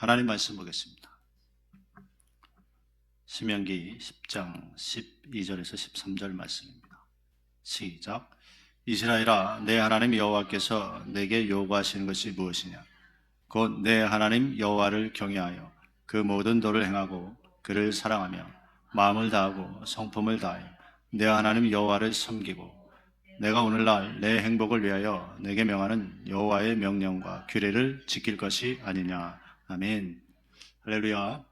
하나님 말씀 보겠습니다. 신명기 10장 12절에서 13절 말씀입니다. 시작. 이스라엘아, 내 하나님 여호와께서 내게 요구하시는 것이 무엇이냐? 곧 내 하나님 여호와를 경외하여 그 모든 도를 행하고 그를 사랑하며 마음을 다하고 성품을 다하여 내 하나님 여호와를 섬기고 내가 오늘날 내 행복을 위하여 내게 명하는 여호와의 명령과 규례를 지킬 것이 아니냐. 아멘. 할렐루야.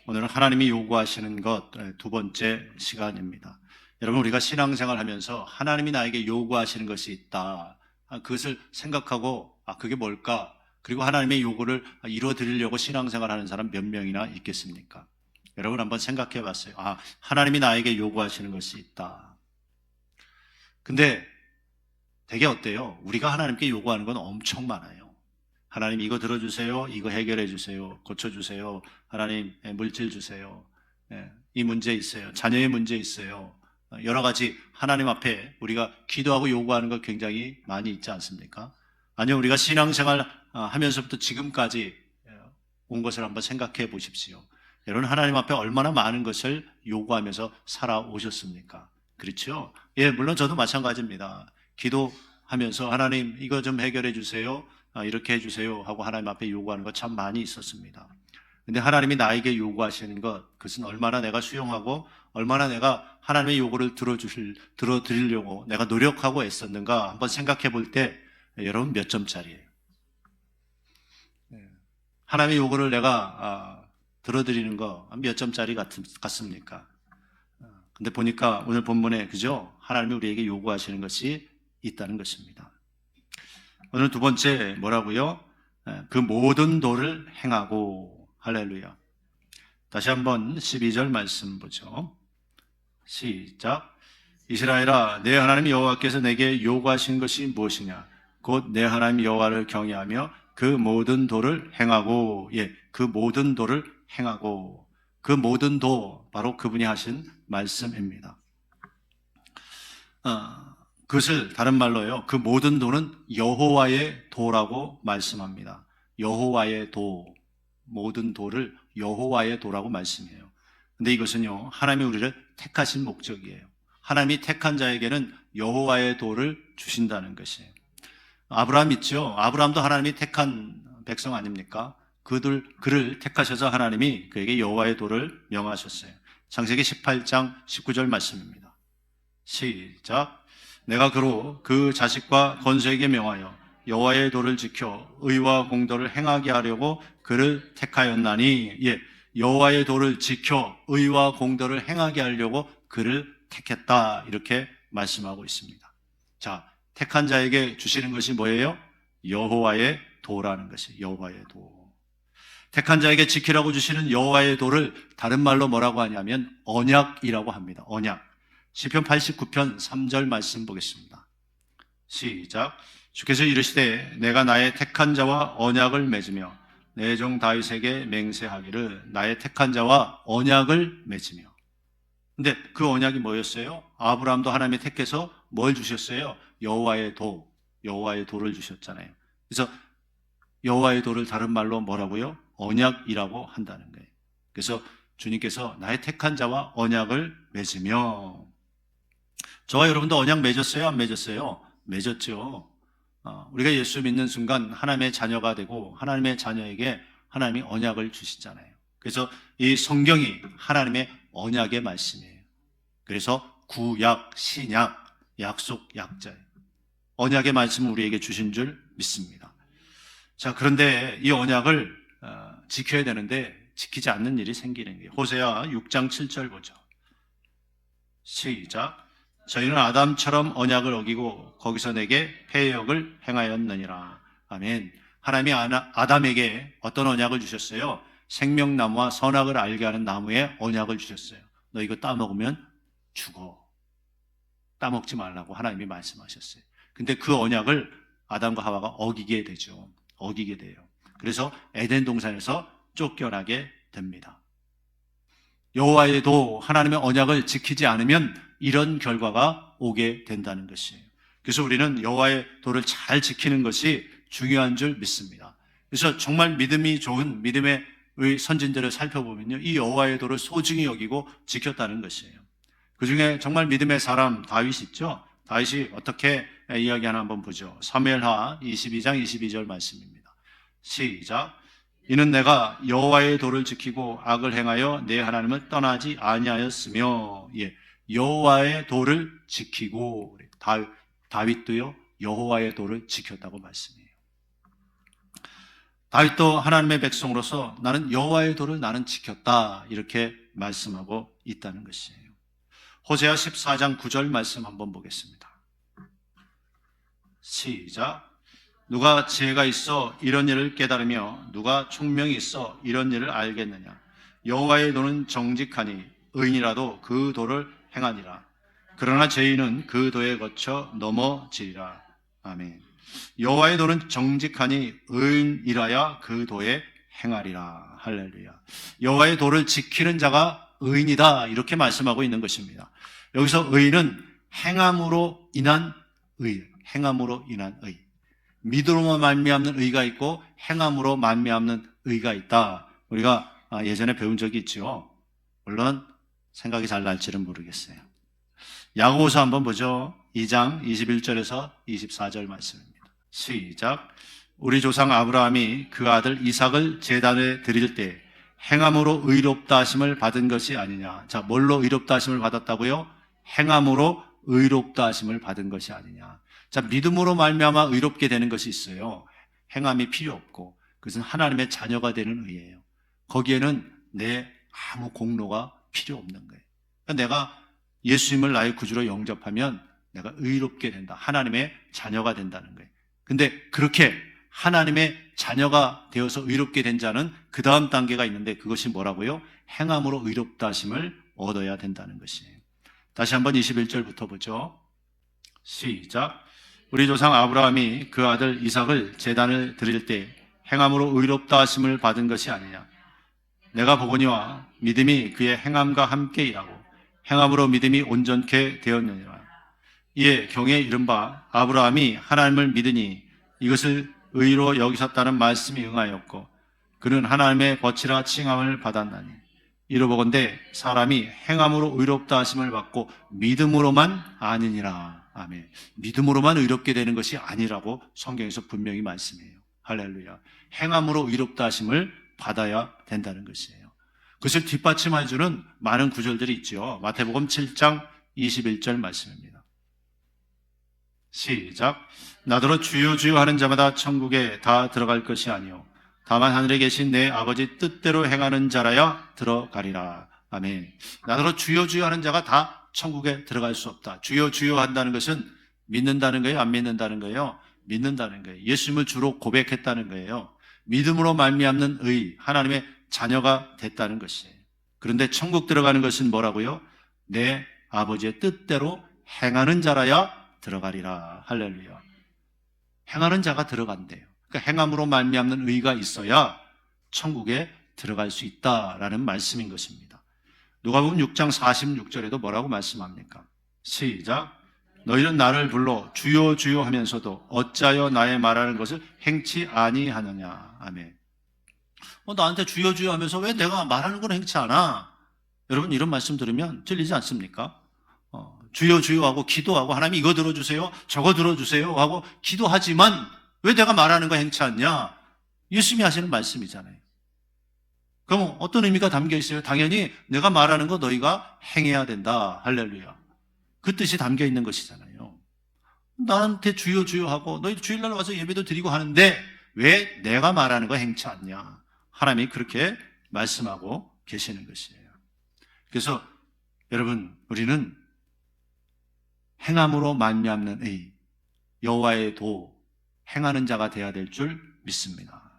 오늘은 하나님이 요구하시는 것 두 번째 시간입니다. 여러분, 우리가 신앙생활 하면서 하나님이 나에게 요구하시는 것이 있다, 그것을 생각하고 그게 뭘까? 그리고 하나님의 요구를 이루어드리려고 신앙생활 하는 사람 몇 명이나 있겠습니까? 여러분 한번 생각해 봤어요. 하나님이 나에게 요구하시는 것이 있다. 근데 되게 어때요? 우리가 하나님께 요구하는 건 엄청 많아요. 하나님 이거 들어주세요. 이거 해결해 주세요. 고쳐주세요. 하나님 물질 주세요. 이 문제 있어요. 자녀의 문제 있어요. 여러 가지 하나님 앞에 우리가 기도하고 요구하는 거 굉장히 많이 있지 않습니까? 아니요, 우리가 신앙생활 하면서부터 지금까지 온 것을 한번 생각해 보십시오. 여러분, 하나님 앞에 얼마나 많은 것을 요구하면서 살아오셨습니까? 그렇죠? 예, 물론 저도 마찬가지입니다. 기도하면서 하나님 이거 좀 해결해 주세요. 이렇게 해주세요 하고 하나님 앞에 요구하는 것 참 많이 있었습니다. 근데 하나님이 나에게 요구하시는 것, 그것은 얼마나 내가 수용하고 얼마나 내가 하나님의 요구를 들어드리려고 내가 노력하고 애썼는가 한번 생각해 볼 때 여러분 몇 점짜리예요? 하나님의 요구를 내가 들어드리는 거 몇 점짜리 같습니까? 근데 보니까 오늘 본문에 그죠? 하나님이 우리에게 요구하시는 것이 있다는 것입니다. 오늘 두 번째 뭐라고요? 그 모든 도를 행하고. 할렐루야. 다시 한번 12절 말씀 보죠. 시작. 이스라엘아, 내 하나님 여호와께서 내게 요구하신 것이 무엇이냐? 곧 내 하나님 여호와를 경외하며 그 모든 도를 행하고. 예, 그 모든 도를 행하고. 그 모든 도, 바로 그분이 하신 말씀입니다. 그것을 다른 말로요, 그 모든 도는 여호와의 도라고 말씀합니다. 여호와의 도, 모든 도를 여호와의 도라고 말씀해요. 근데 이것은요, 하나님이 우리를 택하신 목적이에요. 하나님이 택한 자에게는 여호와의 도를 주신다는 것이에요. 아브라함 있죠? 아브라함도 하나님이 택한 백성 아닙니까? 그를 택하셔서 하나님이 그에게 여호와의 도를 명하셨어요. 창세기 18장 19절 말씀입니다. 시작. 내가 그로 그 자식과 건수에게 명하여 여호와의 도를 지켜 의와 공도를 행하게 하려고 그를 택하였나니. 예, 여호와의 도를 지켜 의와 공도를 행하게 하려고 그를 택했다, 이렇게 말씀하고 있습니다. 자, 택한 자에게 주시는 것이 뭐예요? 여호와의 도라는 것이. 여호와의 도. 택한 자에게 지키라고 주시는 여호와의 도를 다른 말로 뭐라고 하냐면 언약이라고 합니다. 언약. 시편 89편 3절 말씀 보겠습니다. 시작. 주께서 이르시되 내가 나의 택한 자와 언약을 맺으며 내 종 다윗에게 맹세하기를 나의 택한 자와 언약을 맺으며. 근데 그 언약이 뭐였어요? 아브라함도 하나님이 택해서 뭘 주셨어요? 여호와의 도, 여호와의 도를 주셨잖아요. 그래서 여호와의 도를 다른 말로 뭐라고요? 언약이라고 한다는 거예요. 그래서 주님께서 나의 택한 자와 언약을 맺으며. 저와 여러분도 언약 맺었어요? 안 맺었어요? 맺었죠. 우리가 예수 믿는 순간 하나님의 자녀가 되고 하나님의 자녀에게 하나님이 언약을 주시잖아요. 그래서 이 성경이 하나님의 언약의 말씀이에요. 그래서 구약, 신약, 약속, 약자예요. 언약의 말씀을 우리에게 주신 줄 믿습니다. 자, 그런데 이 언약을 지켜야 되는데 지키지 않는 일이 생기는 거예요. 호세아 6장 7절 보죠. 시작. 저희는 아담처럼 언약을 어기고 거기서 내게 패역을 행하였느니라. 아멘. 하나님이 아담에게 어떤 언약을 주셨어요? 생명나무와 선악을 알게 하는 나무의 언약을 주셨어요. 너 이거 따먹으면 죽어. 따먹지 말라고 하나님이 말씀하셨어요. 근데 그 언약을 아담과 하와가 어기게 되죠. 어기게 돼요. 그래서 에덴 동산에서 쫓겨나게 됩니다. 여호와의 도, 하나님의 언약을 지키지 않으면 이런 결과가 오게 된다는 것이에요. 그래서 우리는 여호와의 도를 잘 지키는 것이 중요한 줄 믿습니다. 그래서 정말 믿음이 좋은 믿음의 선진들을 살펴보면요, 이 여호와의 도를 소중히 여기고 지켰다는 것이에요. 그 중에 정말 믿음의 사람 다윗 있죠? 다윗이 어떻게 이야기하나 한번 보죠. 사무엘하 22장 22절 말씀입니다. 시작. 이는 내가 여호와의 도를 지키고 악을 행하여 내 하나님을 떠나지 아니하였으며, 예, 여호와의 도를 지키고, 다윗도요 여호와의 도를 지켰다고 말씀해요. 다윗도 하나님의 백성으로서 나는 여호와의 도를 나는 지켰다, 이렇게 말씀하고 있다는 것이에요. 호세아 14장 9절 말씀 한번 보겠습니다. 시작. 누가 지혜가 있어 이런 일을 깨달으며 누가 총명이 있어 이런 일을 알겠느냐. 여호와의 도는 정직하니 의인이라도 그 도를 행하니라. 그러나 죄인은 그 도에 거쳐 넘어지리라. 아멘. 여호와의 도는 정직하니 의인이라야 그 도에 행하리라. 할렐루야. 여호와의 도를 지키는 자가 의인이다, 이렇게 말씀하고 있는 것입니다. 여기서 의인은 행함으로 인한 의, 행함으로 인한 의. 믿음으로 말미암는 의가 있고 행함으로 말미암는 의가 있다. 우리가 예전에 배운 적이 있죠. 물론 생각이 잘 날지는 모르겠어요. 야고보서 한번 보죠. 2장 21절에서 24절 말씀입니다. 시작. 우리 조상 아브라함이 그 아들 이삭을 제단에 드릴 때 행함으로 의롭다 하심을 받은 것이 아니냐. 자, 뭘로 의롭다 하심을 받았다고요? 행함으로 의롭다 하심을 받은 것이 아니냐. 자, 믿음으로 말미암아 의롭게 되는 것이 있어요. 행함이 필요 없고, 그것은 하나님의 자녀가 되는 의예요. 거기에는 내 아무 공로가 필요 없는 거예요. 그러니까 내가 예수님을 나의 구주로 영접하면 내가 의롭게 된다. 하나님의 자녀가 된다는 거예요. 근데 그렇게 하나님의 자녀가 되어서 의롭게 된 자는 그 다음 단계가 있는데, 그것이 뭐라고요? 행함으로 의롭다 하심을 얻어야 된다는 것이에요. 다시 한번 21절부터 보죠. 시작. 우리 조상 아브라함이 그 아들 이삭을 제단을 드릴 때 행함으로 의롭다 하심을 받은 것이 아니냐. 내가 보거니와 믿음이 그의 행함과 함께 일하고 행함으로 믿음이 온전케 되었느니라. 이에 경에 이른바 아브라함이 하나님을 믿으니 이것을 의로 여기셨다는 말씀이 응하였고, 그는 하나님의 거치라 칭함을 받았나니 이로보건대 사람이 행함으로 의롭다 하심을 받고 믿음으로만 아니니라. 아멘. 믿음으로만 의롭게 되는 것이 아니라고 성경에서 분명히 말씀해요. 할렐루야. 행함으로 의롭다 하심을 받아야 된다는 것이에요. 그것을 뒷받침해주는 많은 구절들이 있죠. 마태복음 7장 21절 말씀입니다. 시작. 나더러 주여 주여 하는 자마다 천국에 다 들어갈 것이 아니요 다만 하늘에 계신 내 아버지 뜻대로 행하는 자라야 들어가리라. 아멘. 나더러 주여 주여 하는 자가 다 천국에 들어갈 수 없다. 주여 주여 한다는 것은 믿는다는 거예요? 안 믿는다는 거예요? 믿는다는 거예요. 예수님을 주로 고백했다는 거예요. 믿음으로 말미암는 의, 하나님의 자녀가 됐다는 것이에요. 그런데 천국 들어가는 것은 뭐라고요? 내 아버지의 뜻대로 행하는 자라야 들어가리라. 할렐루야. 행하는 자가 들어간대요. 그러니까 행함으로 말미암는 의가 있어야 천국에 들어갈 수 있다라는 말씀인 것입니다. 누가복음 6장 46절에도 뭐라고 말씀합니까? 시작. 너희는 나를 불러 주여 주여 하면서도 어찌하여 나의 말하는 것을 행치 아니하느냐. 아멘. 나한테 주여 주여 하면서 왜 내가 말하는 걸 행치 않아? 여러분, 이런 말씀 들으면 들리지 않습니까? 주여 주여 하고 기도하고 하나님 이거 들어주세요, 저거 들어주세요 하고 기도하지만 왜 내가 말하는 거 행치 않냐? 예수님이 하시는 말씀이잖아요. 그럼 어떤 의미가 담겨 있어요? 당연히 내가 말하는 거 너희가 행해야 된다. 할렐루야. 그 뜻이 담겨 있는 것이잖아요. 나한테 주여 주여 하고 너희 주일날 와서 예배도 드리고 하는데 왜 내가 말하는 거 행치 않냐? 하나님이 그렇게 말씀하고 계시는 것이에요. 그래서 여러분, 우리는 행함으로 말미암는 의, 여호와의 도, 행하는 자가 되어야 될 줄 믿습니다.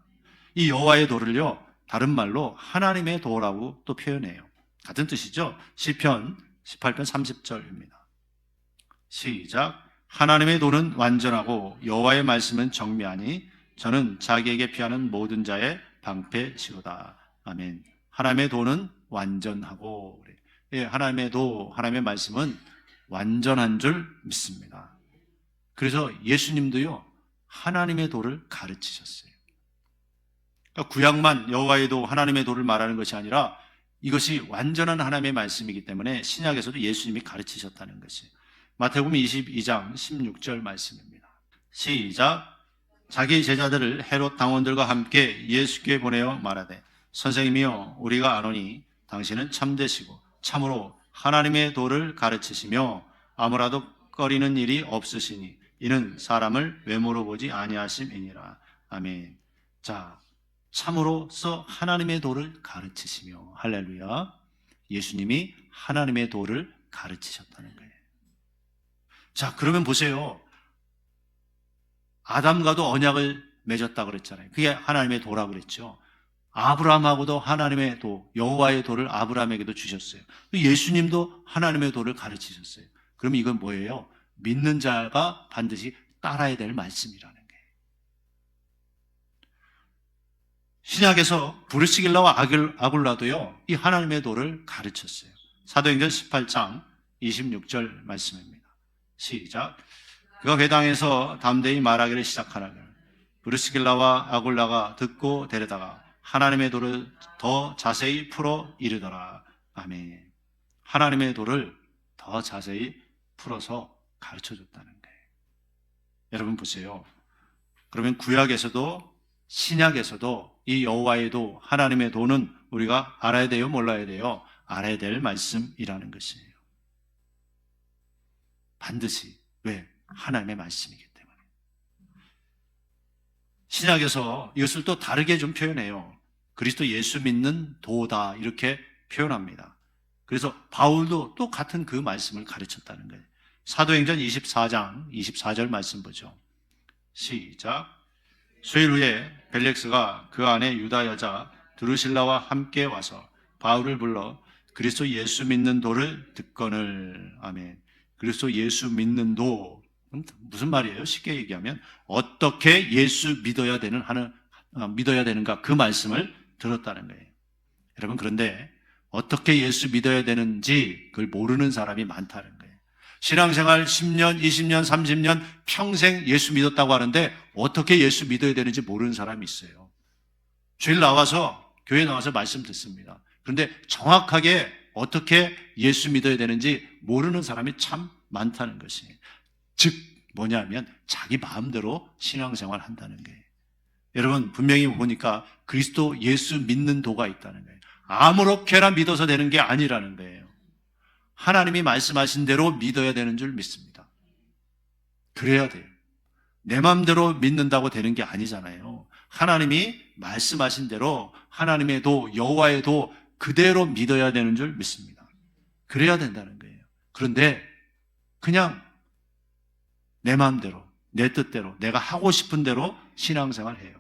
이 여호와의 도를요, 다른 말로 하나님의 도라고 또 표현해요. 같은 뜻이죠. 시편 18편 30절입니다. 시작. 하나님의 도는 완전하고 여호와의 말씀은 정미하니 저는 자기에게 피하는 모든 자의 방패시로다. 아멘. 하나님의 도는 완전하고, 예, 하나님의 도, 하나님의 말씀은 완전한 줄 믿습니다. 그래서 예수님도요, 하나님의 도를 가르치셨어요. 구약만 여호와의 도, 하나님의 도를 말하는 것이 아니라 이것이 완전한 하나님의 말씀이기 때문에 신약에서도 예수님이 가르치셨다는 것이. 마태복음 22장 16절 말씀입니다. 시작. 자기 제자들을 헤롯 당원들과 함께 예수께 보내어 말하되 선생님이여 우리가 아노니 당신은 참되시고 참으로 하나님의 도를 가르치시며 아무라도 꺼리는 일이 없으시니 이는 사람을 외모로 보지 아니하심이니라. 아멘. 자, 참으로서 하나님의 도를 가르치시며, 할렐루야. 예수님이 하나님의 도를 가르치셨다는 거예요. 자, 그러면 보세요. 아담과도 언약을 맺었다 그랬잖아요. 그게 하나님의 도라 그랬죠. 아브라함하고도 하나님의 도, 여호와의 도를 아브라함에게도 주셨어요. 예수님도 하나님의 도를 가르치셨어요. 그럼 이건 뭐예요? 믿는 자가 반드시 따라야 될 말씀이라는 거예요. 신약에서 브리스길라와 아굴라도요, 이 하나님의 도를 가르쳤어요. 사도행전 18장 26절 말씀입니다. 시작. 그가 회당에서 담대히 말하기를 시작하나니 브리스길라와 아굴라가 듣고 데려다가 하나님의 도를 더 자세히 풀어 이르더라. 아멘. 하나님의 도를 더 자세히 풀어서 가르쳐줬다는 거예요. 여러분 보세요. 그러면 구약에서도 신약에서도 이 여호와의 도, 하나님의 도는 우리가 알아야 돼요, 몰라야 돼요? 알아야 될 말씀이라는 것이에요. 반드시. 왜? 하나님의 말씀이기 때문에. 신약에서 이것을 또 다르게 좀 표현해요. 그리스도 예수 믿는 도다 이렇게 표현합니다. 그래서 바울도 또 같은 그 말씀을 가르쳤다는 거예요. 사도행전 24장 24절 말씀 보죠. 시작. 수일 후에 벨릭스가 그 안에 유다 여자 드루실라와 함께 와서 바울을 불러 그리스도 예수 믿는 도를 듣거늘. 아멘. 그리스도 예수 믿는 도 무슨 말이에요? 쉽게 얘기하면 어떻게 예수 믿어야 되는가 그 말씀을 들었다는 거예요. 여러분, 그런데 어떻게 예수 믿어야 되는지 그걸 모르는 사람이 많다는 거예요. 신앙생활 10년, 20년, 30년 평생 예수 믿었다고 하는데 어떻게 예수 믿어야 되는지 모르는 사람이 있어요. 주일 나와서 교회 나와서 말씀 듣습니다. 그런데 정확하게 어떻게 예수 믿어야 되는지 모르는 사람이 참 많다는 것이에요. 즉 뭐냐면 자기 마음대로 신앙생활 한다는 거예요. 여러분, 분명히 보니까 그리스도 예수 믿는 도가 있다는 거예요. 아무렇게나 믿어서 되는 게 아니라는 거예요. 하나님이 말씀하신 대로 믿어야 되는 줄 믿습니다. 그래야 돼요. 내 마음대로 믿는다고 되는 게 아니잖아요. 하나님이 말씀하신 대로 하나님의 도, 여호와의 도 그대로 믿어야 되는 줄 믿습니다. 그래야 된다는 거예요. 그런데 그냥 내 마음대로, 내 뜻대로, 내가 하고 싶은 대로 신앙생활해요.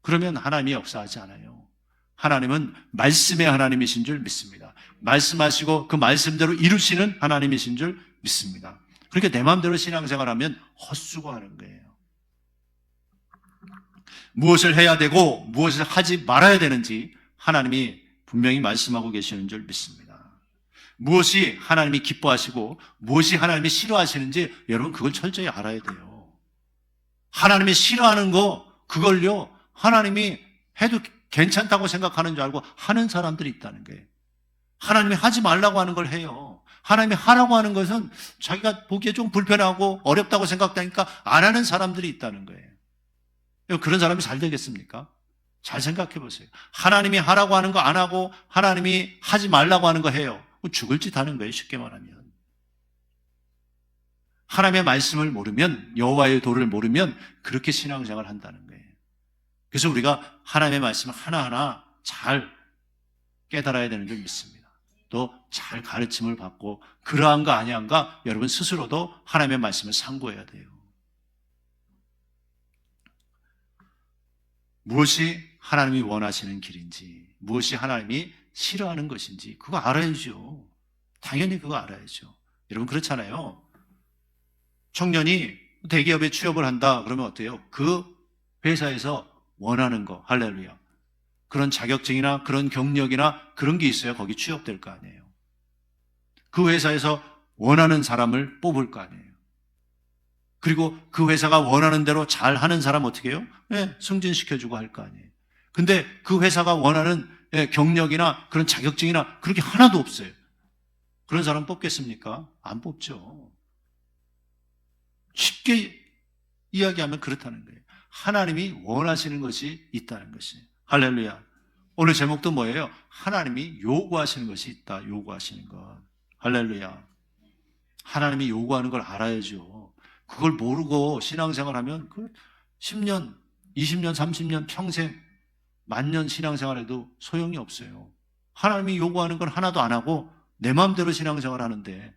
그러면 하나님이 역사하지 않아요. 하나님은 말씀의 하나님이신 줄 믿습니다. 말씀하시고 그 말씀대로 이루시는 하나님이신 줄 믿습니다. 그러니까 내 마음대로 신앙생활하면 헛수고하는 거예요. 무엇을 해야 되고 무엇을 하지 말아야 되는지 하나님이 분명히 말씀하고 계시는 줄 믿습니다. 무엇이 하나님이 기뻐하시고 무엇이 하나님이 싫어하시는지 여러분 그걸 철저히 알아야 돼요. 하나님이 싫어하는 거 그걸요 하나님이 해도 괜찮다고 생각하는 줄 알고 하는 사람들이 있다는 거예요. 하나님이 하지 말라고 하는 걸 해요. 하나님이 하라고 하는 것은 자기가 보기에 좀 불편하고 어렵다고 생각되니까 안 하는 사람들이 있다는 거예요. 그런 사람이 잘 되겠습니까? 잘 생각해 보세요. 하나님이 하라고 하는 거 안 하고 하나님이 하지 말라고 하는 거 해요. 죽을 짓 하는 거예요, 쉽게 말하면. 하나님의 말씀을 모르면, 여호와의 도를 모르면 그렇게 신앙생활을 한다는 거예요. 그래서 우리가 하나님의 말씀을 하나하나 잘 깨달아야 되는 줄 믿습니다. 또 잘 가르침을 받고 그러한가 아니한가 여러분 스스로도 하나님의 말씀을 상고해야 돼요. 무엇이 하나님이 원하시는 길인지, 무엇이 하나님이 싫어하는 것인지 그거 알아야죠. 당연히 그거 알아야죠. 여러분 그렇잖아요. 청년이 대기업에 취업을 한다 그러면 어때요? 그 회사에서 원하는 거, 할렐루야, 그런 자격증이나 그런 경력이나 그런 게 있어야 거기 취업될 거 아니에요. 그 회사에서 원하는 사람을 뽑을 거 아니에요. 그리고 그 회사가 원하는 대로 잘하는 사람 어떻게 해요? 네, 승진시켜주고 할 거 아니에요. 근데 그 회사가 원하는 경력이나 그런 자격증이나 그런 게 하나도 없어요. 그런 사람 뽑겠습니까? 안 뽑죠. 쉽게 이야기하면 그렇다는 거예요. 하나님이 원하시는 것이 있다는 것이. 할렐루야. 오늘 제목도 뭐예요? 하나님이 요구하시는 것이 있다. 요구하시는 것. 할렐루야. 하나님이 요구하는 걸 알아야죠. 그걸 모르고 신앙생활하면 그 10년, 20년, 30년, 평생, 만년 신앙생활해도 소용이 없어요. 하나님이 요구하는 걸 하나도 안 하고 내 마음대로 신앙생활 하는데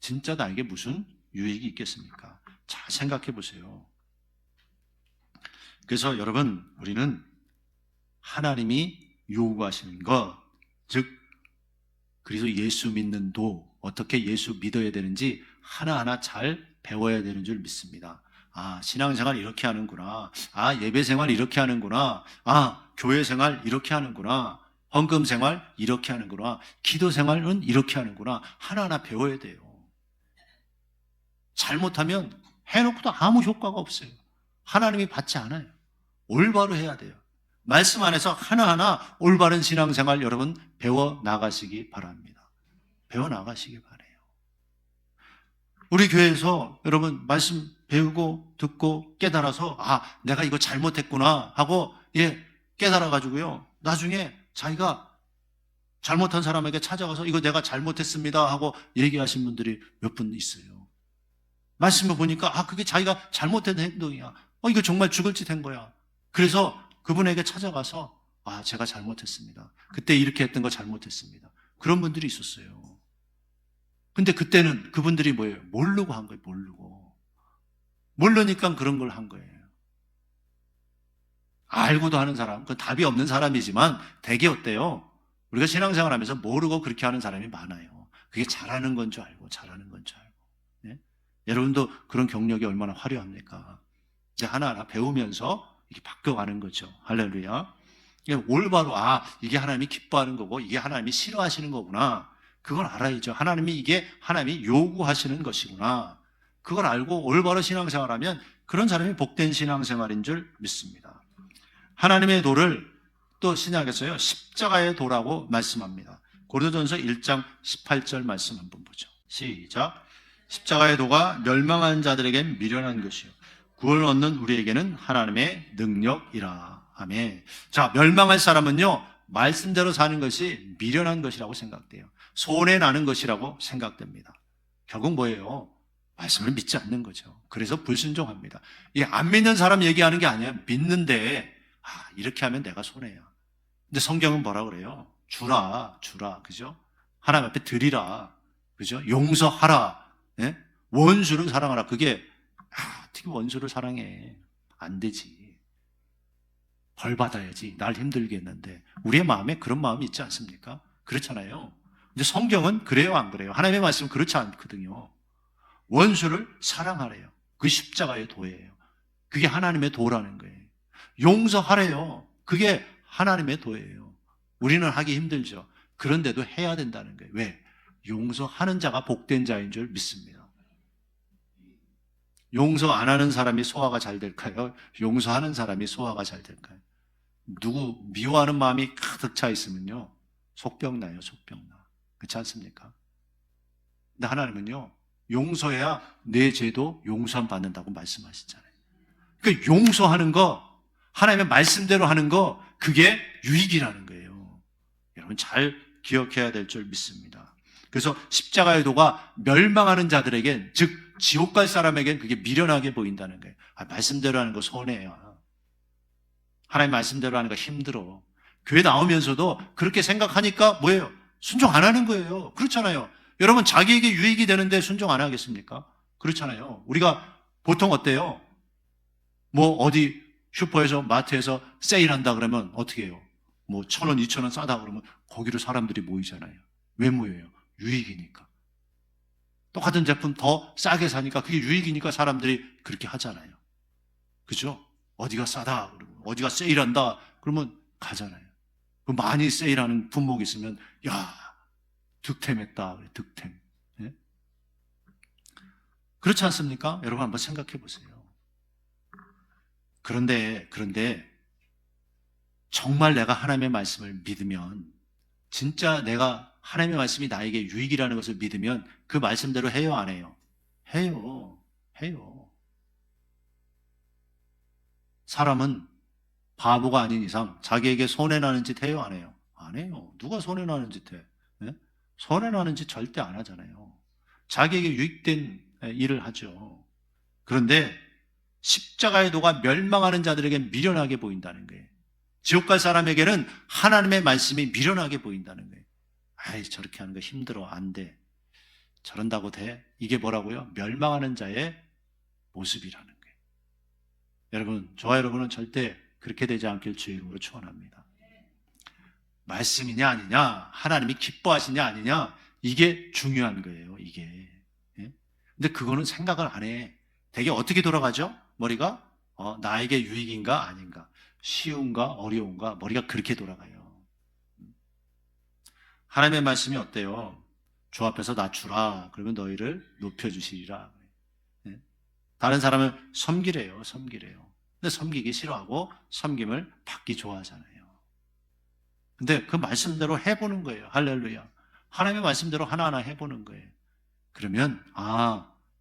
진짜 나에게 무슨 유익이 있겠습니까? 잘 생각해 보세요. 그래서 여러분, 우리는 하나님이 요구하시는 것, 즉 그래서 예수 믿는 도, 어떻게 예수 믿어야 되는지 하나하나 잘 배워야 되는 줄 믿습니다. 아, 신앙생활 이렇게 하는구나. 아, 예배생활 이렇게 하는구나. 아, 교회생활 이렇게 하는구나. 헌금생활 이렇게 하는구나. 기도생활은 이렇게 하는구나. 하나하나 배워야 돼요. 잘못하면 해놓고도 아무 효과가 없어요. 하나님이 받지 않아요. 올바로 해야 돼요. 말씀 안에서 하나하나 올바른 신앙생활 여러분 배워 나가시기 바랍니다. 배워 나가시기 바래요. 우리 교회에서 여러분 말씀 배우고 듣고 깨달아서 아, 내가 이거 잘못했구나 하고 깨달아 가지고요. 나중에 자기가 잘못한 사람에게 찾아가서 이거 내가 잘못했습니다 하고 얘기하신 분들이 몇 분 있어요. 말씀을 보니까 아, 그게 자기가 잘못된 행동이야. 이거 정말 죽을 짓 한 거야. 그래서 그분에게 찾아가서 아, 제가 잘못했습니다. 그때 이렇게 했던 거 잘못했습니다. 그런 분들이 있었어요. 근데 그때는 그분들이 뭐예요? 모르고 한 거예요. 모르니까 그런 걸 한 거예요. 알고도 하는 사람, 그 답이 없는 사람이지만 되게 어때요? 우리가 신앙생활 하면서 모르고 그렇게 하는 사람이 많아요. 그게 잘하는 건 줄 알고 잘하는 건 줄 알고. 네? 여러분도 그런 경력이 얼마나 화려합니까? 이제 하나하나 배우면서 이게 바뀌어가는 거죠. 할렐루야. 올바로 아, 이게 하나님이 기뻐하는 거고 이게 하나님이 싫어하시는 거구나. 그걸 알아야죠. 하나님이 이게 하나님이 요구하시는 것이구나. 그걸 알고 올바로 신앙생활하면 그런 사람이 복된 신앙생활인 줄 믿습니다. 하나님의 도를 또 신약에서요 십자가의 도라고 말씀합니다. 고린도전서 1장 18절 말씀 한번 보죠. 시작. 십자가의 도가 멸망한 자들에겐 미련한 것이요 구원을 얻는 우리에게는 하나님의 능력이라. 아멘. 자, 멸망할 사람은요 말씀대로 사는 것이 미련한 것이라고 생각돼요. 손해 나는 것이라고 생각됩니다. 결국 뭐예요? 말씀을 믿지 않는 거죠. 그래서 불순종합니다. 안 믿는 사람 얘기하는 게 아니에요. 믿는데 이렇게 하면 내가 손해야. 근데 성경은 뭐라 그래요? 주라, 그죠? 하나님 앞에 드리라, 그죠? 용서하라, 예? 원수를 사랑하라. 그게 어떻게 원수를 사랑해? 안 되지. 벌 받아야지. 날 힘들게 했는데 우리의 마음에 그런 마음이 있지 않습니까? 그렇잖아요. 근데 성경은 그래요, 안 그래요? 하나님의 말씀은 그렇지 않거든요. 원수를 사랑하래요. 그 십자가의 도예요. 그게 하나님의 도라는 거예요. 용서하래요. 그게 하나님의 도예요. 우리는 하기 힘들죠. 그런데도 해야 된다는 거예요. 왜? 용서하는 자가 복된 자인 줄 믿습니다. 용서 안 하는 사람이 소화가 잘 될까요? 용서하는 사람이 소화가 잘 될까요? 누구 미워하는 마음이 가득 차 있으면요 속병 나요. 속병 나. 그렇지 않습니까? 근데 하나님은요 용서해야 내 죄도 용서함 받는다고 말씀하시잖아요. 그러니까 용서하는 거, 하나님의 말씀대로 하는 거, 그게 유익이라는 거예요. 여러분 잘 기억해야 될 줄 믿습니다. 그래서 십자가의 도가 멸망하는 자들에겐, 즉 지옥 갈 사람에겐 그게 미련하게 보인다는 거예요. 말씀대로 하는 거 손해야. 하나님 말씀대로 하는 거 힘들어. 교회 나오면서도 그렇게 생각하니까 뭐예요? 순종 안 하는 거예요. 그렇잖아요. 여러분 자기에게 유익이 되는데 순종 안 하겠습니까? 그렇잖아요. 우리가 보통 어때요? 뭐 어디 슈퍼에서 마트에서 세일한다 그러면 어떻게 해요? 뭐 1,000원, 2,000원 싸다 그러면 거기로 사람들이 모이잖아요. 왜 모여요? 유익이니까. 똑같은 제품 더 싸게 사니까 그게 유익이니까 사람들이 그렇게 하잖아요. 그죠? 어디가 싸다 그러고 어디가 세일한다 그러면 가잖아요. 그 많이 세일하는 품목이 있으면 야 득템했다 그래. 득템. 예? 그렇지 않습니까? 여러분 한번 생각해 보세요. 그런데 정말 내가 하나님의 말씀을 믿으면, 진짜 내가 하나님의 말씀이 나에게 유익이라는 것을 믿으면 그 말씀대로 해요, 안 해요? 해요. 해요. 사람은 바보가 아닌 이상 자기에게 손해나는 짓 해요, 안 해요? 안 해요. 누가 손해나는 짓 해? 네? 손해나는 짓 절대 안 하잖아요. 자기에게 유익된 일을 하죠. 그런데 십자가의 도가 멸망하는 자들에게 미련하게 보인다는 거예요. 지옥 갈 사람에게는 하나님의 말씀이 미련하게 보인다는 거예요. 아이, 저렇게 하는 거 힘들어, 안 돼. 저런다고 돼? 이게 뭐라고요? 멸망하는 자의 모습이라는 거예요. 여러분, 저와 여러분은 절대 그렇게 되지 않길 주의 이름으로 축원합니다. 말씀이냐 아니냐, 하나님이 기뻐하시냐 아니냐, 이게 중요한 거예요, 이게. 예? 근데 그거는 생각을 안 해. 되게 어떻게 돌아가죠? 머리가? 나에게 유익인가 아닌가, 쉬운가 어려운가, 머리가 그렇게 돌아가요. 하나님의 말씀이 어때요? 주 앞에서 낮추라, 그러면 너희를 높여주시리라. 예? 다른 사람을 섬기래요, 섬기래요. 근데 섬기기 싫어하고 섬김을 받기 좋아하잖아요. 근데 그 말씀대로 해보는 거예요. 할렐루야. 하나님의 말씀대로 하나하나 해보는 거예요. 그러면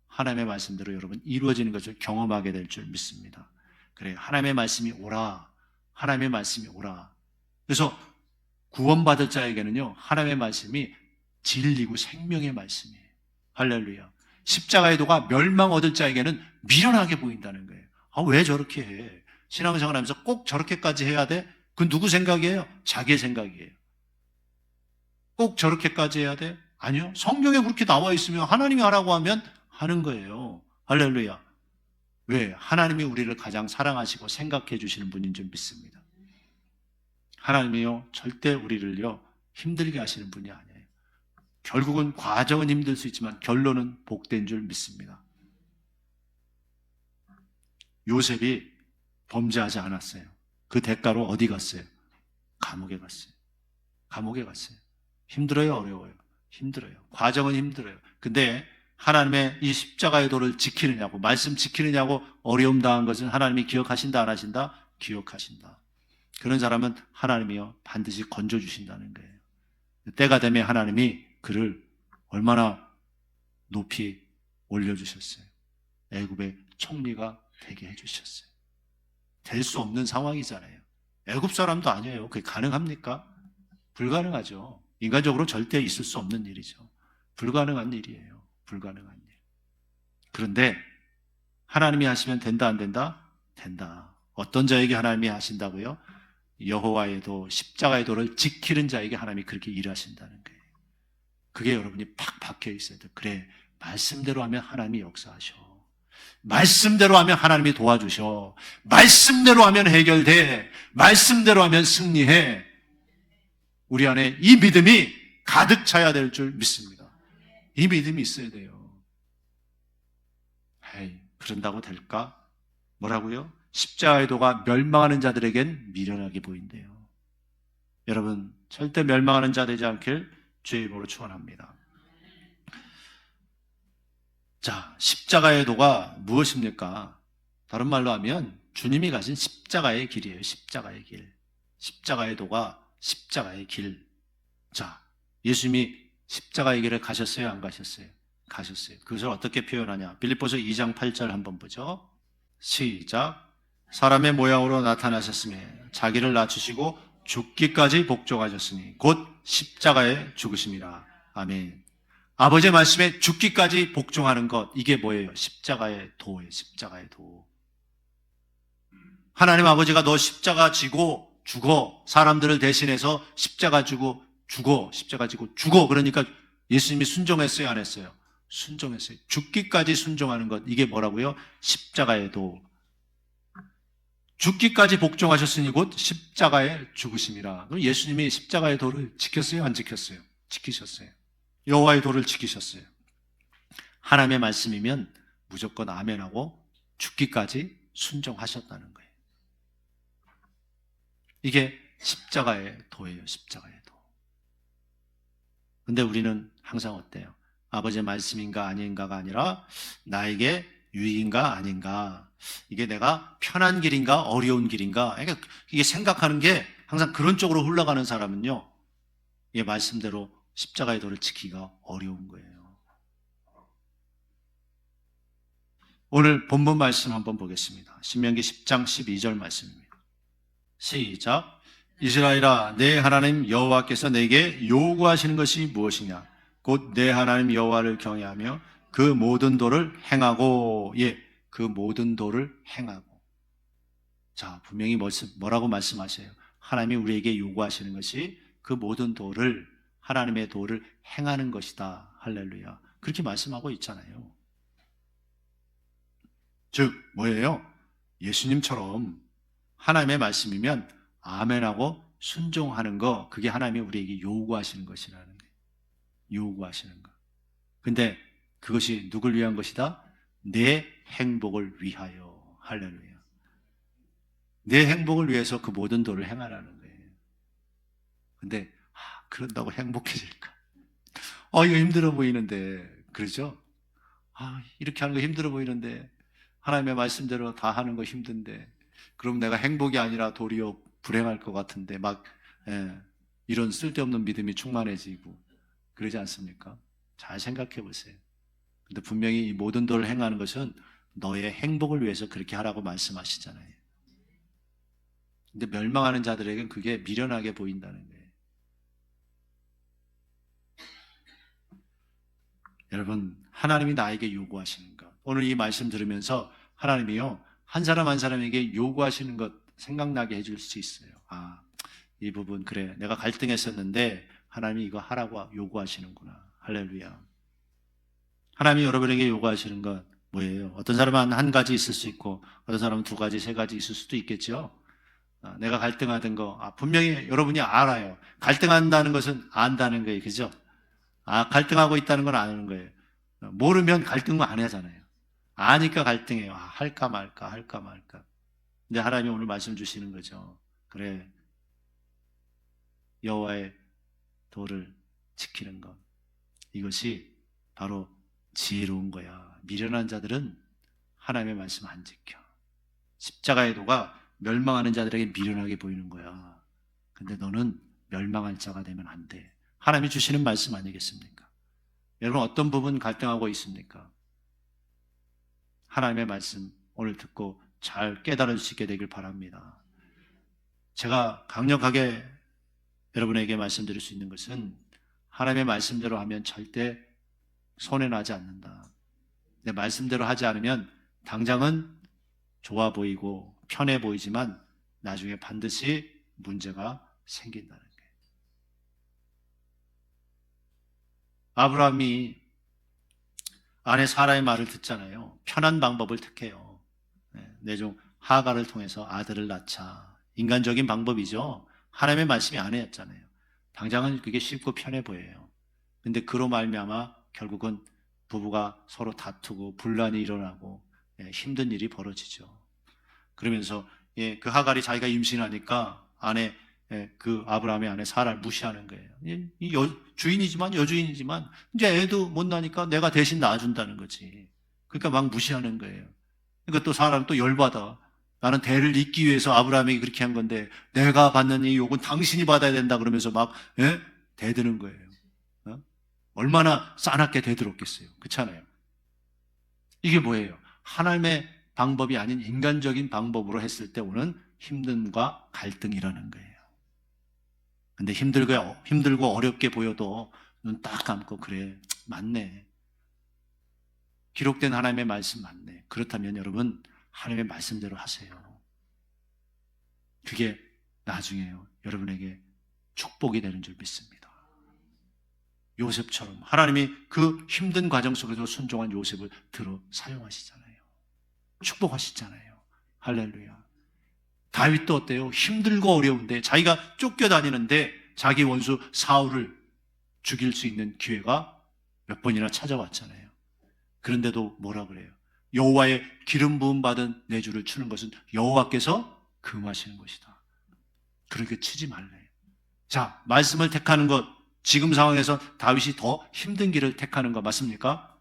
하나님의 말씀대로 여러분 이루어지는 것을 경험하게 될 줄 믿습니다. 그래요. 하나님의 말씀이 오라. 하나님의 말씀이 오라. 그래서 구원받을 자에게는요, 하나님의 말씀이 진리고 생명의 말씀이에요. 할렐루야. 십자가의 도가 멸망 얻을 자에게는 미련하게 보인다는 거예요. 왜 저렇게 해? 신앙생활 하면서 꼭 저렇게까지 해야 돼? 그건 누구 생각이에요? 자기의 생각이에요. 꼭 저렇게까지 해야 돼? 아니요. 성경에 그렇게 나와 있으면 하나님이 하라고 하면 하는 거예요. 할렐루야. 왜? 하나님이 우리를 가장 사랑하시고 생각해 주시는 분인 줄 믿습니다. 하나님이요, 절대 우리를요 힘들게 하시는 분이 아니에요. 결국은 과정은 힘들 수 있지만 결론은 복된 줄 믿습니다. 요셉이 범죄하지 않았어요. 그 대가로 어디 갔어요? 감옥에 갔어요. 감옥에 갔어요. 힘들어요, 어려워요? 힘들어요. 과정은 힘들어요. 근데 하나님의 이 십자가의 도를 지키느냐고, 말씀 지키느냐고 어려움 당한 것은 하나님이 기억하신다, 안 하신다? 기억하신다. 그런 사람은 하나님이요 반드시 건져주신다는 거예요. 때가 되면 하나님이 그를 얼마나 높이 올려주셨어요. 애굽의 총리가 되게 해주셨어요. 될 수 없는 상황이잖아요. 애굽 사람도 아니에요. 그게 가능합니까? 불가능하죠. 인간적으로 절대 있을 수 없는 일이죠. 불가능한 일이에요. 불가능한 일. 그런데 하나님이 하시면 된다, 안 된다? 된다. 어떤 자에게 하나님이 하신다고요? 여호와의 도, 십자가의 도를 지키는 자에게 하나님이 그렇게 일하신다는 거예요. 그게 여러분이 팍 박혀 있어야 돼요. 그래, 말씀대로 하면 하나님이 역사하셔. 말씀대로 하면 하나님이 도와주셔. 말씀대로 하면 해결돼. 말씀대로 하면 승리해. 우리 안에 이 믿음이 가득 차야 될 줄 믿습니다. 이 믿음이 있어야 돼요. 그런다고 될까? 뭐라고요? 십자가의 도가 멸망하는 자들에겐 미련하게 보인대요. 여러분, 절대 멸망하는 자 되지 않길 주의 이름으로 축원합니다. 자, 십자가의 도가 무엇입니까? 다른 말로 하면 주님이 가신 십자가의 길이에요. 십자가의 길. 십자가의 도가 십자가의 길. 자, 예수님이 십자가의 길을 가셨어요, 안 가셨어요? 가셨어요. 그것을 어떻게 표현하냐? 빌립보서 2장 8절 한번 보죠. 시작. 사람의 모양으로 나타나셨으며 자기를 낮추시고 죽기까지 복종하셨으니 곧 십자가에 죽으심이라. 아멘. 아버지의 말씀에 죽기까지 복종하는 것, 이게 뭐예요? 십자가의 도예요. 십자가의 도. 하나님 아버지가 너 십자가 지고 죽어, 사람들을 대신해서 십자가 지고 죽어, 십자가 지고 죽어. 그러니까 예수님이 순종했어요, 안 했어요? 순종했어요. 죽기까지 순종하는 것, 이게 뭐라고요? 십자가의 도. 죽기까지 복종하셨으니 곧 십자가에 죽으심이라. 예수님이 십자가의 도를 지켰어요, 안 지켰어요? 지키셨어요. 여호와의 도를 지키셨어요. 하나님의 말씀이면 무조건 아멘하고 죽기까지 순종하셨다는 거예요. 이게 십자가의 도예요. 십자가의 도. 근데 우리는 항상 어때요? 아버지의 말씀인가 아닌가가 아니라 나에게 유익인가 아닌가, 이게 내가 편한 길인가 어려운 길인가, 그러니까 이게 생각하는 게 항상 그런 쪽으로 흘러가는 사람은요, 이 말씀대로 십자가의 도를 지키기가 어려운 거예요. 오늘 본문 말씀 한번 보겠습니다. 신명기 10장 12절 말씀입니다. 시작. 이스라엘아, 내 하나님 여호와께서 내게 요구하시는 것이 무엇이냐? 곧 내 하나님 여호와를 경외하며 그 모든 도를 행하고, 그 모든 도를 행하고. 자, 분명히 뭐라고 말씀하세요? 하나님이 우리에게 요구하시는 것이 그 모든 도를, 하나님의 도를 행하는 것이다. 할렐루야. 그렇게 말씀하고 있잖아요. 즉 뭐예요? 예수님처럼 하나님의 말씀이면 아멘하고 순종하는 거, 그게 하나님이 우리에게 요구하시는 것이라는 거예요. 요구하시는 거. 근데 그것이 누굴 위한 것이다? 내 행복을 위하여. 할렐루야. 내 행복을 위해서 그 모든 도를 행하라는 거예요. 근데 그런다고 행복해질까? 이거 힘들어 보이는데, 그러죠? 이렇게 하는 거 힘들어 보이는데, 하나님의 말씀대로 다 하는 거 힘든데, 그럼 내가 행복이 아니라 도리어 불행할 것 같은데, 이런 쓸데없는 믿음이 충만해지고 그러지 않습니까? 잘 생각해 보세요. 근데 분명히 이 모든 도를 행하는 것은 너의 행복을 위해서 그렇게 하라고 말씀하시잖아요. 근데 멸망하는 자들에게는 그게 미련하게 보인다는 거예요. 여러분, 하나님이 나에게 요구하시는 것, 오늘 이 말씀 들으면서 하나님이요, 한 사람 한 사람에게 요구하시는 것 생각나게 해줄 수 있어요. 이 부분 그래, 내가 갈등했었는데 하나님이 이거 하라고 요구하시는구나. 할렐루야. 하나님이 여러분에게 요구하시는 것 뭐예요? 어떤 사람은 한 가지 있을 수 있고, 어떤 사람은 두 가지, 세 가지 있을 수도 있겠죠. 내가 갈등하던 거 분명히 여러분이 알아요. 갈등한다는 것은 안다는 거예요. 그죠? 갈등하고 있다는 건 아는 거예요. 모르면 갈등만 안 하잖아요. 아니까 갈등해요. 할까 말까, 할까 말까. 근데 하나님이 오늘 말씀 주시는 거죠. 그래, 여호와의 도를 지키는 것, 이것이 바로 지혜로운 거야. 미련한 자들은 하나님의 말씀 안 지켜. 십자가의 도가 멸망하는 자들에게 미련하게 보이는 거야. 근데 너는 멸망할 자가 되면 안 돼. 하나님이 주시는 말씀 아니겠습니까? 여러분, 어떤 부분 갈등하고 있습니까? 하나님의 말씀 오늘 듣고 잘 깨달을 수 있게 되길 바랍니다. 제가 강력하게 여러분에게 말씀드릴 수 있는 것은, 하나님의 말씀대로 하면 절대 손해나지 않는다. 내 말씀대로 하지 않으면 당장은 좋아 보이고 편해 보이지만 나중에 반드시 문제가 생긴다는 거예요. 아브라함이 아내 사라의 말을 듣잖아요. 편한 방법을 택해요. 내종 하가를 통해서 아들을 낳자. 인간적인 방법이죠. 하나님의 말씀이 아내였잖아요. 당장은 그게 쉽고 편해 보여요. 근데 그로 말미암아 결국은 부부가 서로 다투고 분란이 일어나고 힘든 일이 벌어지죠. 그러면서 그 하갈이 자기가 임신하니까 그 아브라함의 아내 사라를 무시하는 거예요. 주인이지만 여주인이지만 이제 애도 못 나니까 내가 대신 낳아준다는 거지. 그러니까 막 무시하는 거예요. 그러니까 또 사라는 또 열받아. 나는 대를 잇기 위해서 아브라함이 그렇게 한 건데 내가 받는 이 욕은 당신이 받아야 된다 그러면서 막 대드는 거예요. 얼마나 싸납게 대들었겠어요. 그렇잖아요. 이게 뭐예요? 하나님의 방법이 아닌 인간적인 방법으로 했을 때 오는 힘듦과 갈등이라는 거예요. 근데 힘들고 어렵게 보여도 눈 딱 감고 그래, 맞네. 기록된 하나님의 말씀 맞네. 그렇다면 여러분, 하나님의 말씀대로 하세요. 그게 나중에요, 여러분에게 축복이 되는 줄 믿습니다. 요셉처럼 하나님이 그 힘든 과정 속에서 순종한 요셉을 들어 사용하시잖아요. 축복하시잖아요. 할렐루야. 다윗도 어때요? 힘들고 어려운데 자기가 쫓겨다니는데 자기 원수 사울을 죽일 수 있는 기회가 몇 번이나 찾아왔잖아요. 그런데도 뭐라 그래요? 여호와의 기름 부음 받은 내 주를 추는 것은 여호와께서 금하시는 것이다. 그렇게 치지 말래요. 자, 말씀을 택하는 것, 지금 상황에서 다윗이 더 힘든 길을 택하는 거 맞습니까?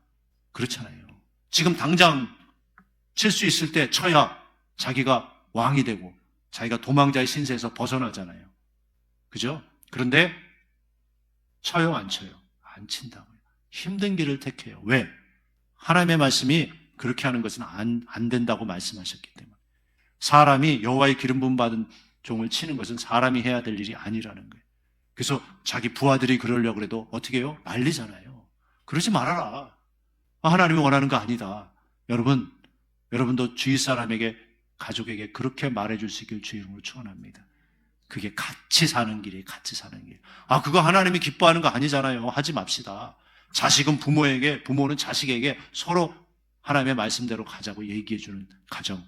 그렇잖아요. 지금 당장 칠 수 있을 때 쳐야 자기가 왕이 되고 자기가 도망자의 신세에서 벗어나잖아요. 그죠? 그런데 쳐요, 안 쳐요? 안 친다고요. 힘든 길을 택해요. 왜? 하나님의 말씀이 그렇게 하는 것은 안 된다고 말씀하셨기 때문에. 사람이 여호와의 기름 부음 받은 종을 치는 것은 사람이 해야 될 일이 아니라는 거예요. 그래서 자기 부하들이 그러려고 해도 어떻게 해요? 말리잖아요. 그러지 말아라. 하나님이 원하는 거 아니다. 여러분도 주위 사람에게, 가족에게 그렇게 말해줄 수 있길 주의 이름으로 축원합니다. 그게 같이 사는 길이에요. 같이 사는 길. 그거 하나님이 기뻐하는 거 아니잖아요. 하지 맙시다. 자식은 부모에게, 부모는 자식에게 서로 하나님의 말씀대로 가자고 얘기해주는 가정.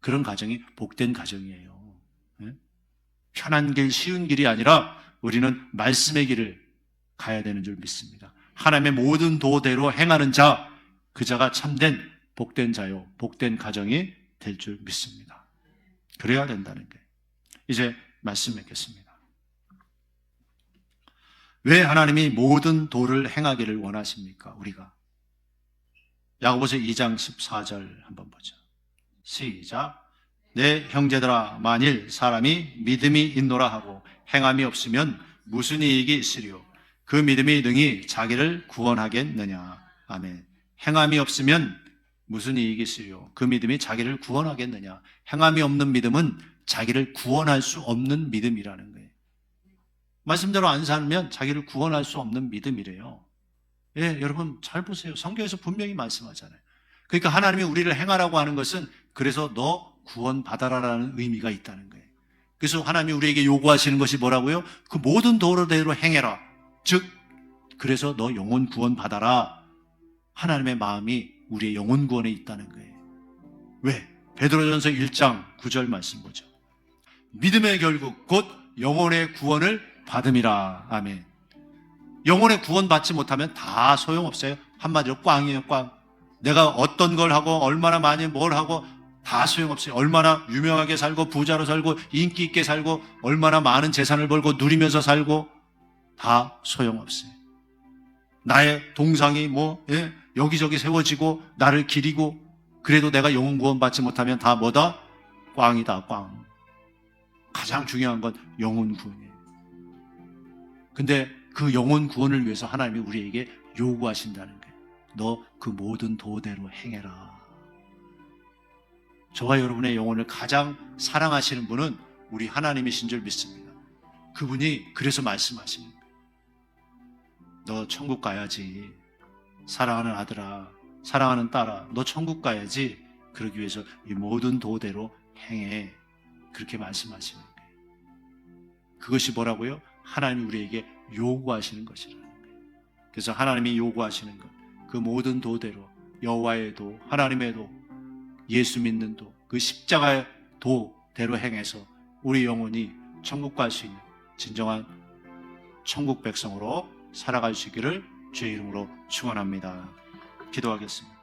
그런 가정이 복된 가정이에요. 네? 편한 길, 쉬운 길이 아니라 우리는 말씀의 길을 가야 되는 줄 믿습니다. 하나님의 모든 도대로 행하는 자, 그 자가 참된 복된 자요, 복된 가정이 될 줄 믿습니다. 그래야 된다는 거예요. 이제 말씀 맺겠습니다. 왜 하나님이 모든 도를 행하기를 원하십니까? 우리가 야고보서 2장 14절 한번 보죠. 시작. 내 형제들아, 만일 사람이 믿음이 있노라 하고 행함이 없으면 무슨 이익이 있으리요? 그 믿음이 능히 자기를 구원하겠느냐? 아멘. 행함이 없으면 무슨 이익이 있으리요? 그 믿음이 자기를 구원하겠느냐? 행함이 없는 믿음은 자기를 구원할 수 없는 믿음이라는 거예요. 말씀대로 안 살면 자기를 구원할 수 없는 믿음이래요. 예, 여러분 잘 보세요. 성경에서 분명히 말씀하잖아요. 그러니까 하나님이 우리를 행하라고 하는 것은 그래서 너 구원받아라라는 의미가 있다는 거예요. 그래서 하나님이 우리에게 요구하시는 것이 뭐라고요? 그 모든 도로대로 행해라. 즉, 그래서 너 영혼 구원받아라. 하나님의 마음이 우리의 영혼 구원에 있다는 거예요. 왜? 베드로전서 1장 9절 말씀 보죠. 믿음의 결국 곧 영혼의 구원을 받음이라. 아멘. 영혼의 구원 받지 못하면 다 소용없어요. 한마디로 꽝이에요, 꽝. 내가 어떤 걸 하고 얼마나 많이 뭘 하고 다 소용없어요. 얼마나 유명하게 살고 부자로 살고 인기 있게 살고 얼마나 많은 재산을 벌고 누리면서 살고 다 소용없어요. 나의 동상이 여기저기 세워지고 나를 기리고 그래도 내가 영혼 구원 받지 못하면 다 뭐다? 꽝이다, 꽝. 가장 중요한 건 영혼 구원이에요. 근데 그 영혼 구원을 위해서 하나님이 우리에게 요구하신다는 거예요. 너 그 모든 도대로 행해라. 저와 여러분의 영혼을 가장 사랑하시는 분은 우리 하나님이신 줄 믿습니다. 그분이 그래서 말씀하시는 거예요. 너 천국 가야지. 사랑하는 아들아, 사랑하는 딸아, 너 천국 가야지. 그러기 위해서 이 모든 도대로 행해. 그렇게 말씀하시는 거예요. 그것이 뭐라고요? 하나님이 우리에게 요구하시는 것이라는 거예요. 그래서 하나님이 요구하시는 것, 그 모든 도대로 여호와의 도, 하나님의 도, 예수 믿는 도, 그 십자가의 도대로 행해서 우리 영혼이 천국 갈 수 있는 진정한 천국 백성으로 살아갈 수 있기를 주의 이름으로 축원합니다. 기도하겠습니다.